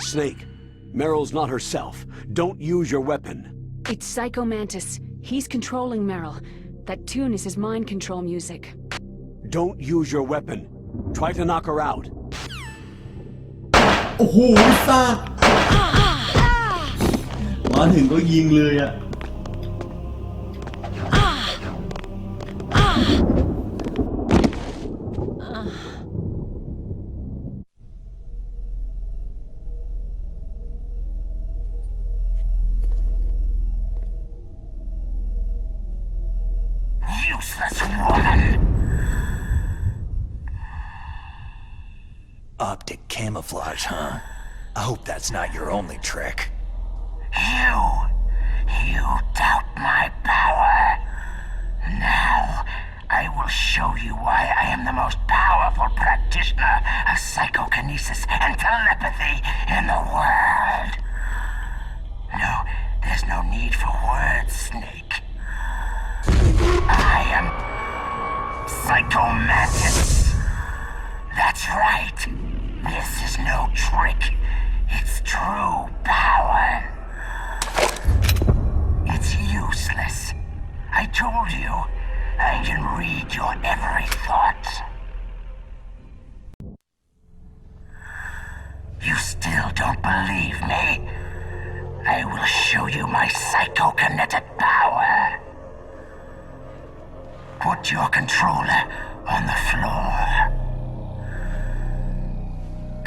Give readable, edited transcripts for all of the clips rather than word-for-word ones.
Snake, Meryl's not herself. Don't use your weapon. It's Psycho Mantis. He's controlling Meryl. That tune is his mind control music. Don't use your weapon. Try to knock her out. โอ้โหซาดมาถึงก็ยิงเลยอะUseless woman. Optic camouflage, huh? I hope that's not your only trick. You doubt my power. Now, I will show you why I am the most powerful practitioner of psychokinesis and telepathy in the world. No, there's no need for words, Snake. I am Psycho Mantis. That's right. This is no trick. It's true power. It's useless. I told you, I can read your every thought. You still don't believe me? I will show you my psychokinetic power. Put your controller on the floor.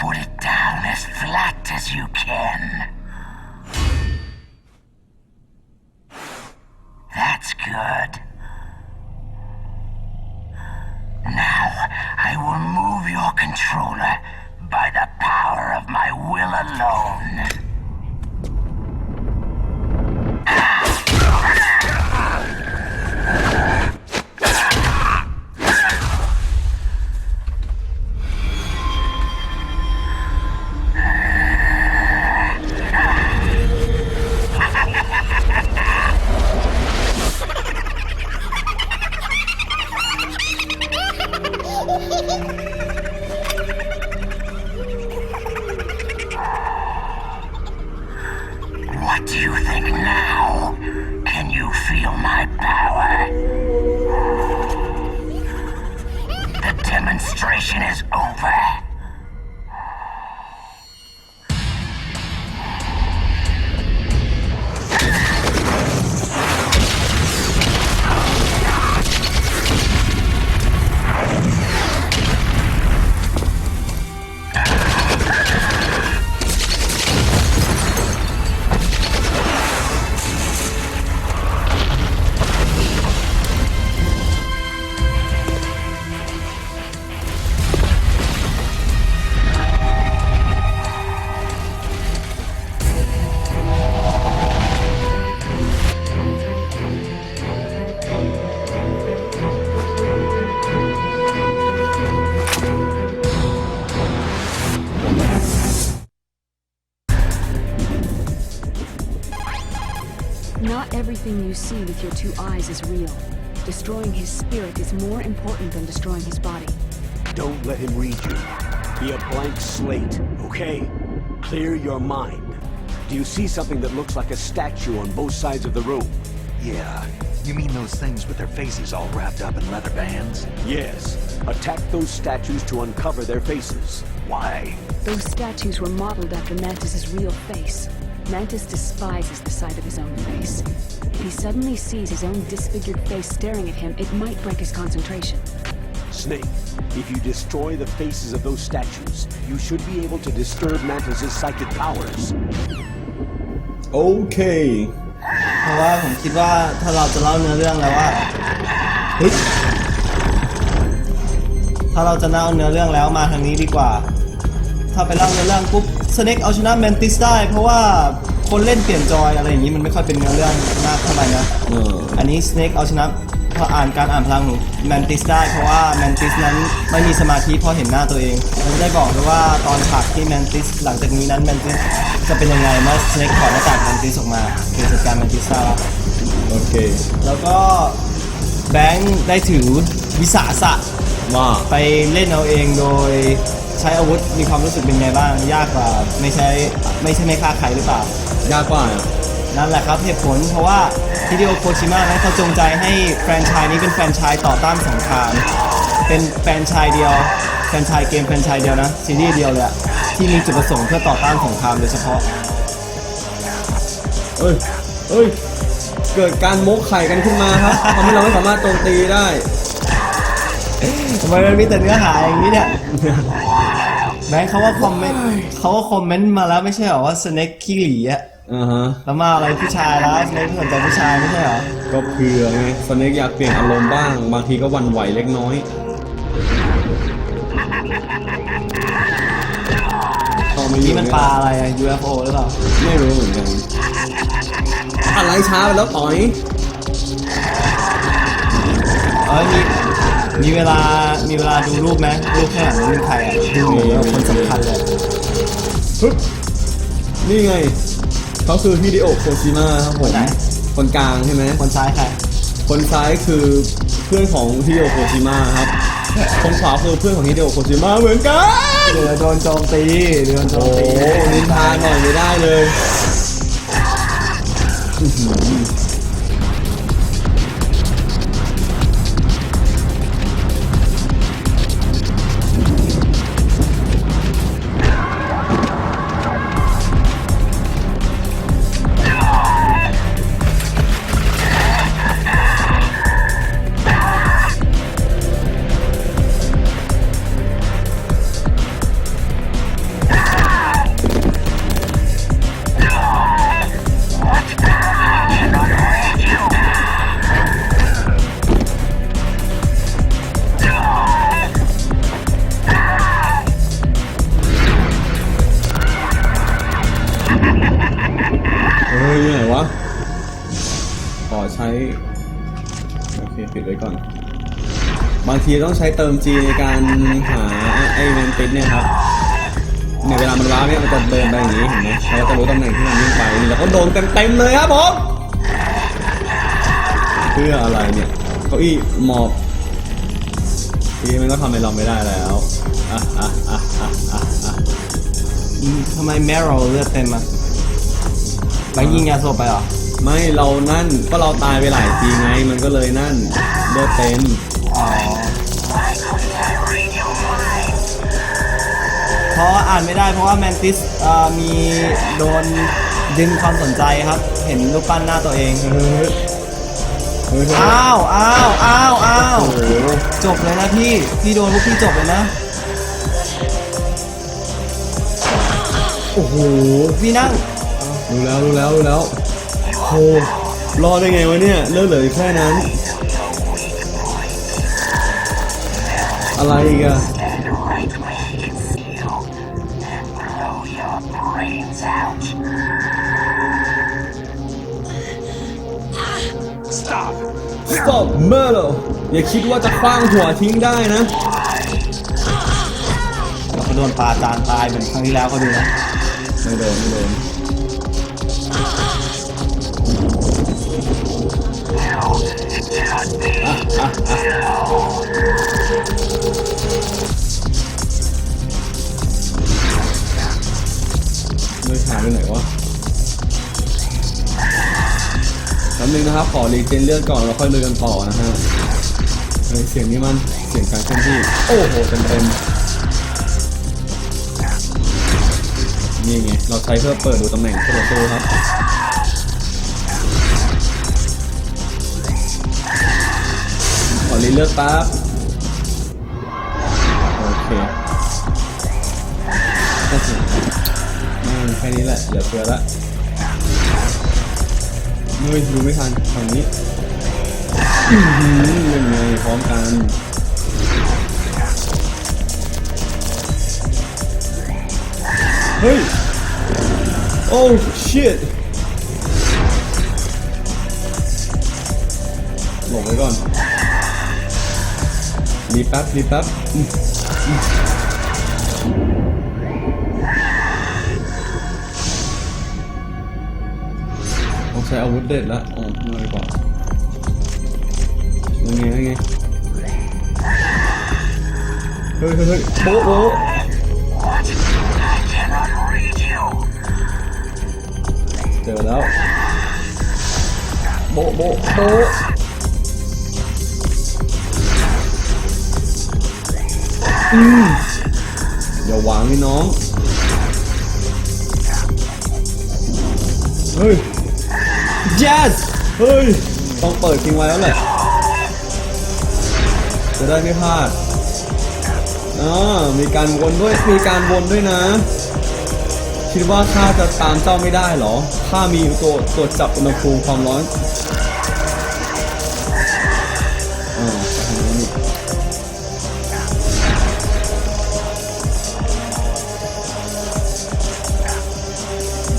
Put it down as flat as you can. That's good. Now, I will move your controller by the power of my will alone. What do you think now? Can you feel my power? The demonstration is over. Not everything you see with your two eyes is real. Destroying his spirit is more important than destroying his body. Don't let him read you. Be a blank slate, okay? Clear your mind. Do you see something that looks like a statue on both sides of the room? Yeah, you mean those things with their faces all wrapped up in leather bands? Yes. Attack those statues to uncover their faces. Why? Those statues were modeled after Mantis's real face. Mantis despises the sight of his own face. If he suddenly sees his own disfigured face staring at him, it might break his concentration. Snake, if you destroy the faces of those statues, you should be able to disturb Mantis's psychic powers. โอเคเพราะว่าผมคิดว่าถ้าเราจะเล่าเนื้อเรื่องแล้วว่าเฮ้ยถ้าเราจะเล่าเนื้อเรื่องแล้วมาทางนี้ดีกว่าถ้าไปเล่าเนื้อเรื่องปุ๊บสเน็กเอาชนะแมนติสได้เพราะว่าคนเล่นเปลี่ยนจอยอะไรอย่างนี้มันไม่ค่อยเป็นเนื้อเรื่องมากเท่าไหร่นะอันนี้สเน็กเอาชนะพอการอ่านพลังแมนติสได้เพราะว่าแมนติสนั้นไม่มีสมาธิเพราะเห็นหน้าตัวเองเราจะได้บอกด้วยว่าตอนฉากที่แมนติสหลังจากนี้นั้นแมนติสจะเป็นยังไงเมื่อสเน็กถอดหน้ากากแมนติสออกมาคือจัดการแมนติสได้โอเคแล้วก็แบงค์ได้ถือวิสาสะ ว่าไปเล่นเอาเองโดยใช้อาวุธมีความรู้สึกเป็นไงบ้างยากกว่าไม่ใช่ไม่ฆ่าใครหรือเปล่ายากกว่านั่นแหละครับเหตุผลเพราะว่าฮิเดโอโคชิมะนั้นเขาจงใจให้แฟรนไชส์นี้เป็นแฟรนไชส์ต่อต้านสงครามเป็นแฟรนไชส์เดียวแฟรนไชส์เกมแฟรนไชส์เดียวนะซีรีส์เดียวเลยที่มีจุดประสงค์เพื่อต่อต้านสงครามโดยเฉพาะเอ้ยเกิดการมกไข่กันขึ้นมาครับทำให้เราไม่สามารถโจมตีได้ทำไมมันมีแต่เนื้อหาอย่างนี้เนี่ยแม้เขาว่าคอมเมนต์มาแล้วไม่ใช่หรอว่าสเน็กขี้หลีอะแล้วมาอะไรผู้ชายแล้วสเน็กสนใจผู้ชายไม่ใช่หรอก็เผื่อไงสเน็กอยากเปลี่ยนอารมณ์บ้างบางทีก็หวั่นไหวเล็กน้อยนี่มันปลาอะไรอะ UFO หรือเปล่าไม่รู้เหมือนกันอะไรช้าไปแล้วต่อยมีเวลาดูรูปไหมรูปข้างหลังนี่ใครอ่ะดูเหมือนคนสำคัญเลยนี่ไงเขาคือฮิเดโอะโคชิมะครับผมคนกลางใช่ไหมคนซ้ายใครคนซ้ายคือเพื่อนของฮิเดโอะโคชิมะครับคนขวาคือเพื่อนของฮิเดโอะโคชิมะเหมือนกันเดี๋ยวโดนโจมตีโอ้นินทาหน่อยไม่ได้เลยใช้โอเคปิดไว้ก่อนบางทีต้องใช้เติม G ในการหาไอ้แมนติสเนี่ยครับในเวลามันว้าเนี่ยมันจะเดินไปอย่างนี้เห็นไหมเราจะรู้ตำแหน่งที่มันวิ่งไปนี่แล้วก็โดนเต็มเลยครับผมเพื่ออะไรเนี่ยเก้าอี้หมอบทีมันก็ทำให้เราไม่ได้แล้วทำไม Meryl เลือดเต็มอ่ะไปยิงยาสลบไปเหรอไม่เรานั่นก็เราตายไปหลายทีไงมันก็เลยนั่นเลือดเต็มเพราะอ่านไม่ได้เพราะว่าแมนติสมีโดนดึงความสนใจครับเห็นรูปปั้นหน้าตัวเองอ้าวจบเลยนะพี่โดนพวกพี่จบเลยนะโอ้โหพี่นั่งรู้แล้วโหรอดได้ไงวะเนี่ยเลิกเหลือแค่นั้นอะไรอีกอะStop Meryl อย่าคิดว่าจะคว้างหัวทิ้งได้นะเราก็โดนปลาจานตายเหมือนครั้งที่แล้วเขาดูนะไม่โดนเลยหายไปไหนวะแป๊บนึงนะครับขอรีเจนเลือดก่อนแล้วค่อยลุยกันต่อนะฮะเสียงนี้มันเสียงการเคลื่อนที่โอ้โหเต็มนี่ไงเราใช้เพื่อเปิดดูตำแหน่งตัวโตครับขอรีเลือดแป๊บโอเคแค่นี้แหละเดี๋ยวเจอละไม่ดูไม่ทันฝั่งนี้ยังไงพร้อมกันเฮ้ยโอ้ shit หลบไว้ก่อนรีบแป๊บต้องใช้อาวุธเด็ดแล้วอ๋อไม่ก่อนยังไง เฮ้ยเฮ้ยโบ๊ะโบ๊ะ What? I cannot read you. เจอแล้วโบ๊ะโบ๊ะโบ๊ะอย่าวางนี่น้องเฮ้ย yes เฮ้ยต้องเปิดทิ้งไว้แล้วแหละจะได้ไม่พลาดมีการวนด้วยนะคิดว่าข้าจะตามเจ้าไม่ได้เหรอข้ามีตัวตรวจจับอุณหภูมิความร้อน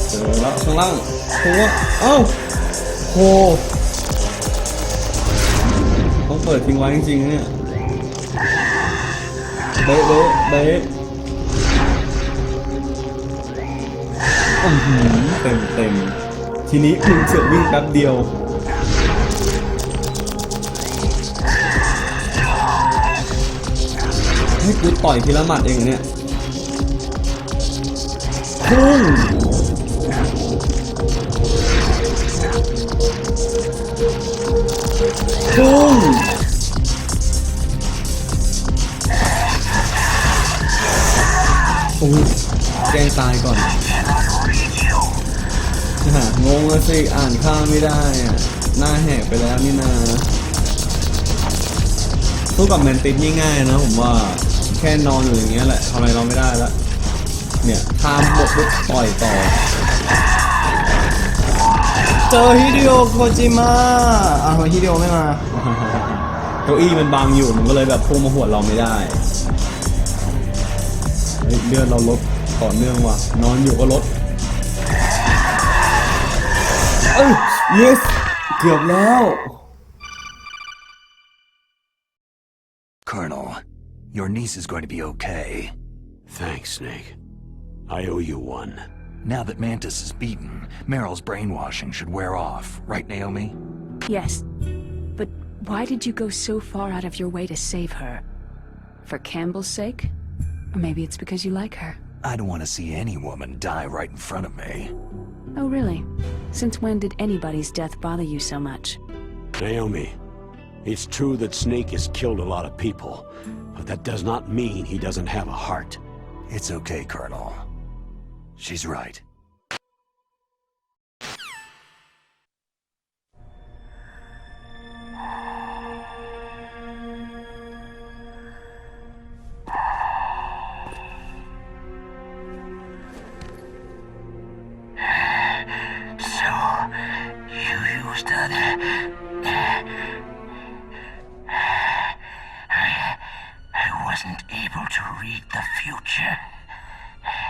เจอแล้วข้างล่างตัวโหต้องเปิดทิ้งไว้จริงๆเนี่ยเบ๊ะเต็มทีนี้มึงเสือกวิ่งแป๊บเดียวให้กูต่อยทีละหมัดเองเนี่ยพุ่งโอ้ยแกล้งตายก่อนงงอะสิอ่านข้ามไม่ได้อะหน้าแหกไปแล้วนี่นาสู้กับแมนติสง่ายๆนะผมว่าแค่นอนอยู่อย่างเงี้ยแหละทำอะไรเราไม่ได้แล้วเนี่ยทามบทปุ๊บต่อยต่อเจอฮิเดโอโคจิมะทำไมฮิเดโอไม่มาเก้าอี้มันบังอยู่มันก็เลยแบบพุ่งมาหัวเราไม่ได้เลือดเราลดต่อเนื่องว่ะนอนอยู่ก็ลดyes เกือบแล้ว Colonel, your niece is going to be okay. Thanks, Snake. I owe you one. Now that Mantis is beaten, Meryl's brainwashing should wear off, right, Naomi? Yes. But why did you go so far out of your way to save her? For Campbell's sake? Or maybe it's because you like her. I don't want to see any woman die right in front of me. Oh, really? Since when did anybody's death bother you so much? Naomi, it's true that Snake has killed a lot of people, but that does not mean he doesn't have a heart. It's okay, Colonel. She's right.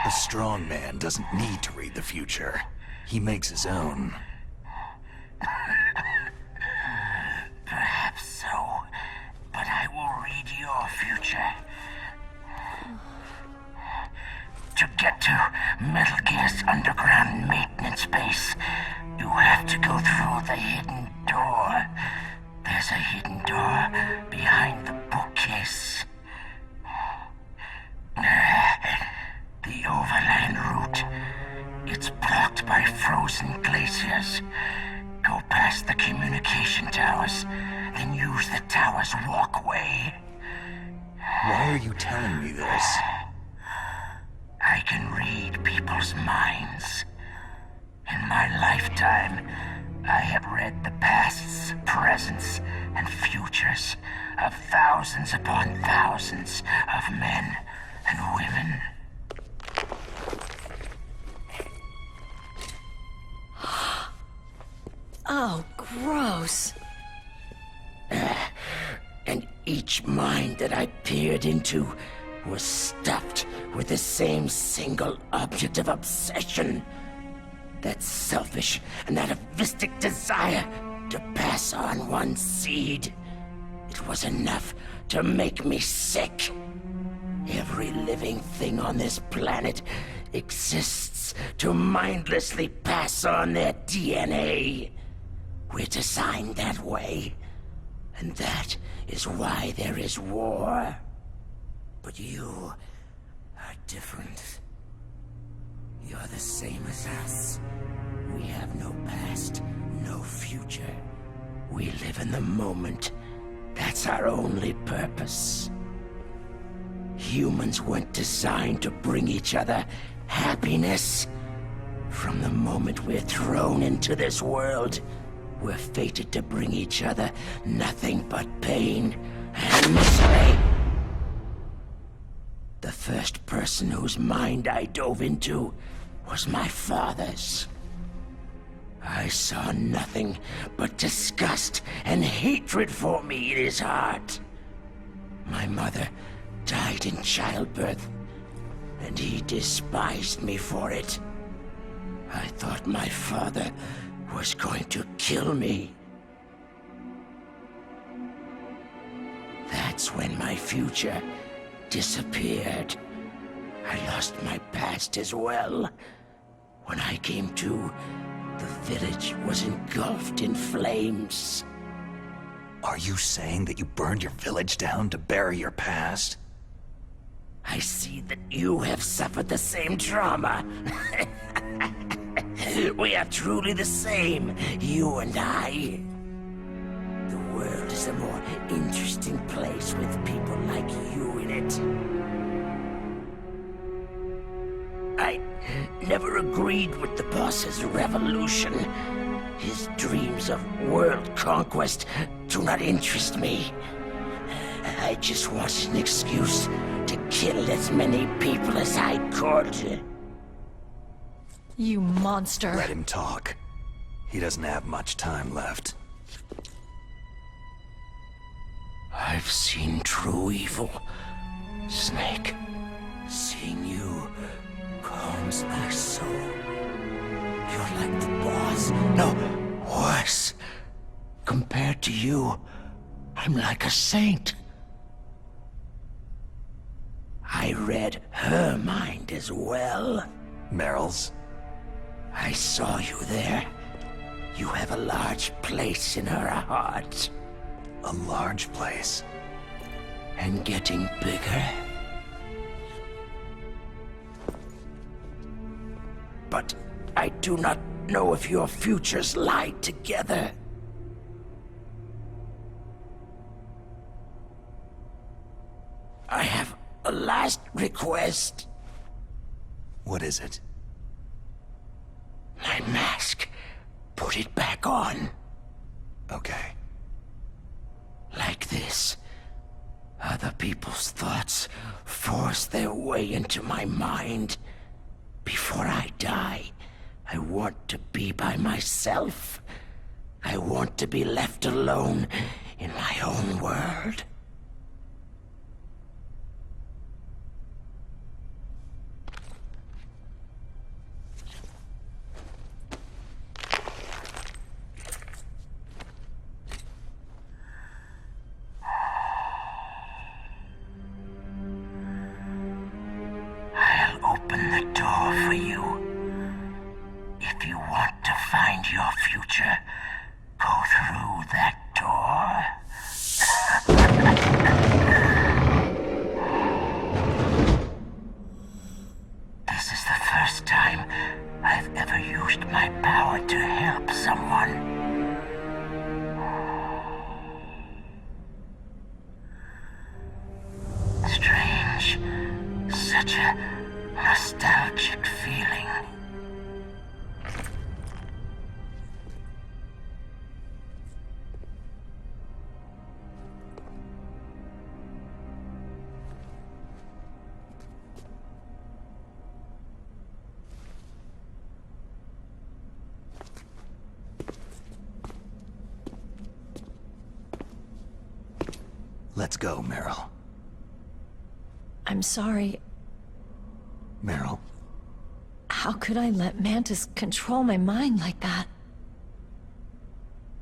A strong man doesn't need to read the future. He makes his own. Perhaps so, but I will read your future. To get to Metal Gear's underground maintenance base, you have to go through the hidden door. There's a hidden door behind the bookcase. The overland route. It's blocked by frozen glaciers. Go past the communication towers, then use the tower's walkway. Why are you telling me this? I can read people's minds. In my lifetime, I have read the pasts, presents, and futures of thousands upon thousands of men and women. Oh, gross. And each mind that I peered into was stuffed with the same single object of obsession. That selfish and atavistic desire to pass on one's seed. It was enough to make me sick. Every living thing on this planet exists to mindlessly pass on their DNA. We're designed that way. And that is why there is war. But you are different. You're the same as us. We have no past, no future. We live in the moment. That's our only purpose. Humans weren't designed to bring each other happiness. From the moment we're thrown into this world, we're fated to bring each other nothing but pain and misery. The first person whose mind I dove into was my father's. I saw nothing but disgust and hatred for me in his heart. My mother died in childbirth, and he despised me for it. I thought my father was going to kill me. That's when my future disappeared. I lost my past as well. When I came to, the village was engulfed in flames. Are you saying that you burned your village down to bury your past? I see that you have suffered the same trauma. We are truly the same, you and I. The world is a more interesting place with people like you in it. I never agreed with the boss's revolution. His dreams of world conquest do not interest me. I just wanted an excuse to kill as many people as I could. You monster. Let him talk. He doesn't have much time left. I've seen true evil, Snake. Seeing you calms my soul. You're like the boss. No, worse. Compared to you, I'm like a saint. I read her mind as well. Meryl's? I saw you there. You have a large place in her heart. A large place? And getting bigger. But I do not know if your futures lie together. I have a last request. What is it? My mask. Put it back on. Okay. Like this. Other people's thoughts force their way into my mind. Before I die, I want to be by myself. I want to be left alone in my own world. I'll open the door for you. If you want to find your future, go through that door. This is the first time I've ever used my power to help someone. Strange. Such a nostalgic feeling. Let's go, Meryl. I'm sorry. Meryl, How could I let Mantis control my mind like that?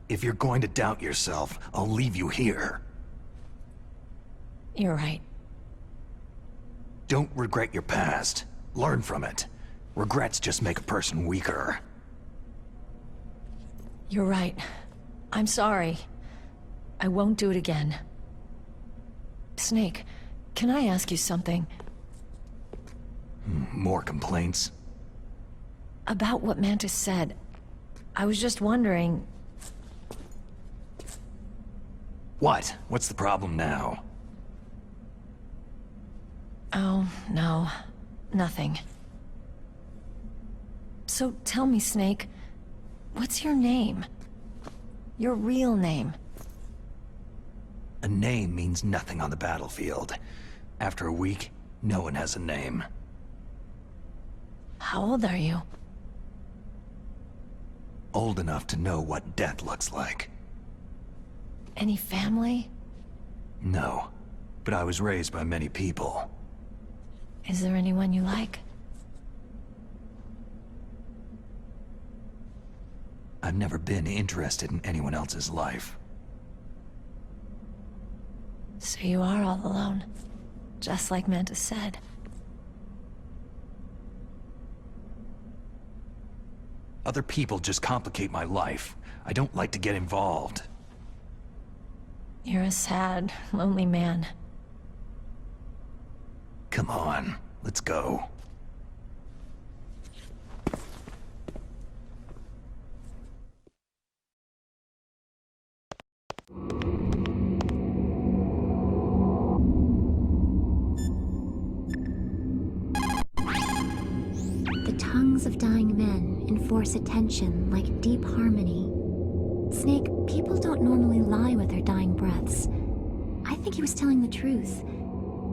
if you're going to doubt yourself, I'll leave you here. You're right. Don't regret your past. Learn from it. Regrets just make a person weaker. You're right. I'm sorry. I won't do it again. Snake, can I ask you something? More complaints? About what Mantis said. I was just wondering... What? What's the problem now? Oh, no. Nothing. So tell me, Snake, what's your name? Your real name? A name means nothing on the battlefield. After a week, no one has a name. How old are you? Old enough to know what death looks like. Any family? No, but I was raised by many people. Is there anyone you like? I've never been interested in anyone else's life. So you are all alone, just like Mantis said. Other people just complicate my life. I don't like to get involved. You're a sad, lonely man. Come on, let's go. The tongues of dying men enforce attention like deep harmony. Snake, people don't normally lie with their dying breaths. I think he was telling the truth.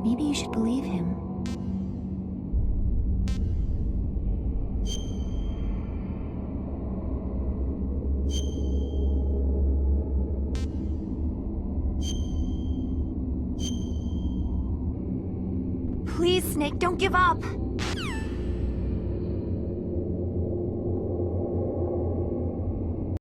Maybe you should believe him. Please, Snake, don't give up!